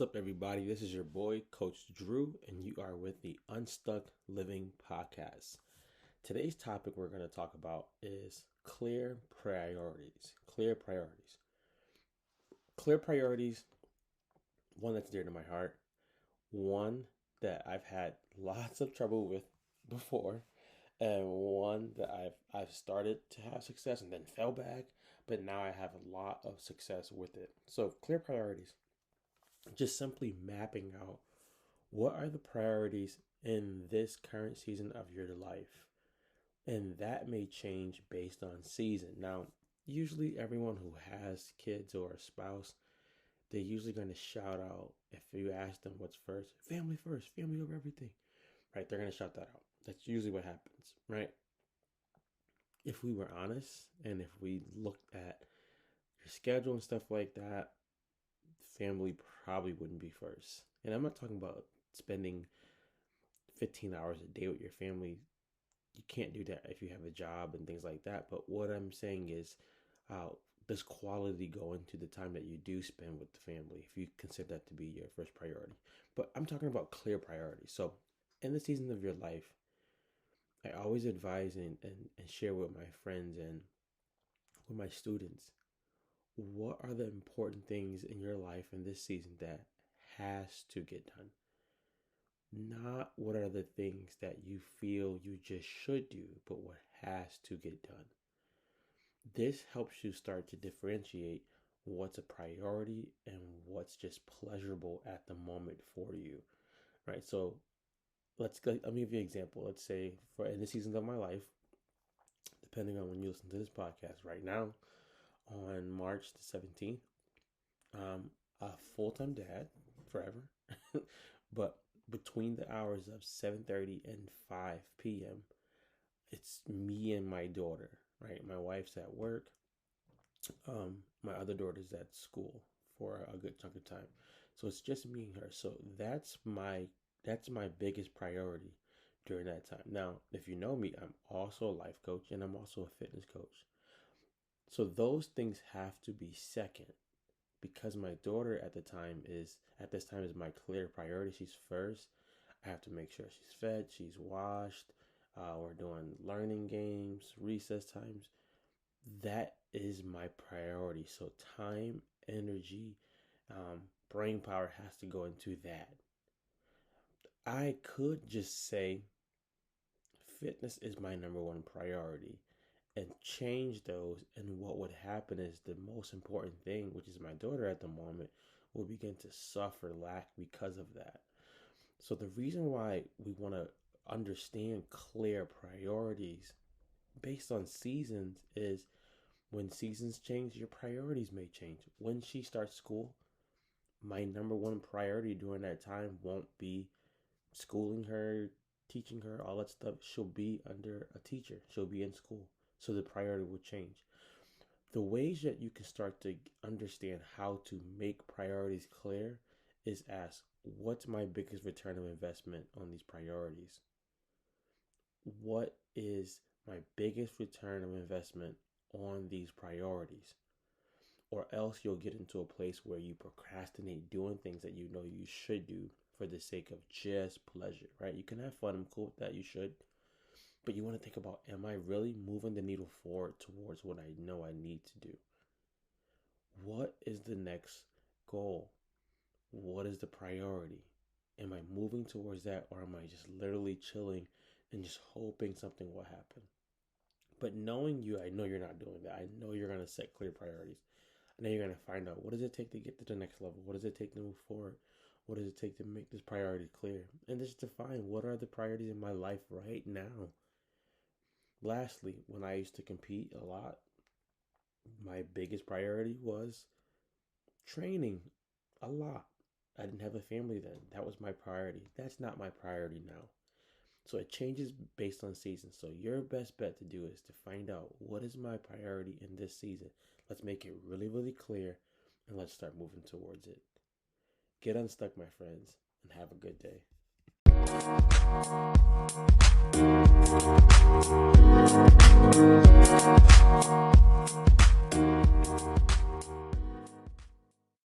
What's up, everybody? This is your boy, Coach Drew, and you are with the Unstuck Living Podcast. Today's topic we're going to talk about is clear priorities. Clear priorities, one that's dear to my heart, one that I've had lots of trouble with before, and one that I've started to have success and then fell back, but now I have a lot of success with it. So clear priorities, just simply mapping out what are the priorities in this current season of your life. And that may change based on season. Now, usually everyone who has kids or a spouse, they're usually going to shout out, if you ask them what's first, family over everything, right? They're going to shout that out. That's usually what happens, right? If we were honest and if we looked at your schedule and stuff like that, family probably wouldn't be first. And I'm not talking about spending 15 hours a day with your family. You can't do that if you have a job and things like that. But what I'm saying is, does quality go into the time that you do spend with the family if you consider that to be your first priority? But I'm talking about clear priorities. So in the season of your life, I always advise and share with my friends and with my students, what are the important things in your life in this season that has to get done? Not what are the things that you feel you just should do, but what has to get done. This helps you start to differentiate what's a priority and what's just pleasurable at the moment for you, right? So let me give you an example. Let's say for in the seasons of my life, depending on when you listen to this podcast right now, on March the 17th, a full-time dad forever, but between the hours of 7:30 and 5 p.m., it's me and my daughter, right? My wife's at work. My other daughter's at school for a good chunk of time. So it's just me and her. So that's my biggest priority during that time. Now, if you know me, I'm also a life coach and I'm also a fitness coach. So those things have to be second because my daughter at this time is my clear priority. She's first. I have to make sure she's fed, she's washed. We're doing learning games, recess times. That is my priority. So time, energy, brain power has to go into that. I could just say fitness is my number one priority and change those, and what would happen is the most important thing, which is my daughter at the moment, will begin to suffer lack because of that. So the reason why we want to understand clear priorities based on seasons is when seasons change, your priorities may change. When she starts school, my number one priority during that time won't be schooling her, teaching her, all that stuff. She'll be under a teacher. She'll be in school. So the priority will change. The ways that you can start to understand how to make priorities clear is ask, what's my biggest return of investment on these priorities? What is my biggest return of investment on these priorities? Or else you'll get into a place where you procrastinate doing things that you know you should do for the sake of just pleasure, right? You can have fun. I'm cool with that. You should. But you want to think about, am I really moving the needle forward towards what I know I need to do? What is the next goal? What is the priority? Am I moving towards that, or am I just literally chilling and just hoping something will happen? But knowing you, I know you're not doing that. I know you're going to set clear priorities. I know you're going to find out, what does it take to get to the next level? What does it take to move forward? What does it take to make this priority clear? And just define, what are the priorities in my life right now? Lastly, when I used to compete a lot, my biggest priority was training a lot. I didn't have a family then. That was my priority. That's not my priority now. So it changes based on season. So your best bet to do is to find out, what is my priority in this season? Let's make it really, really clear, and let's start moving towards it. Get unstuck, my friends, and have a good day.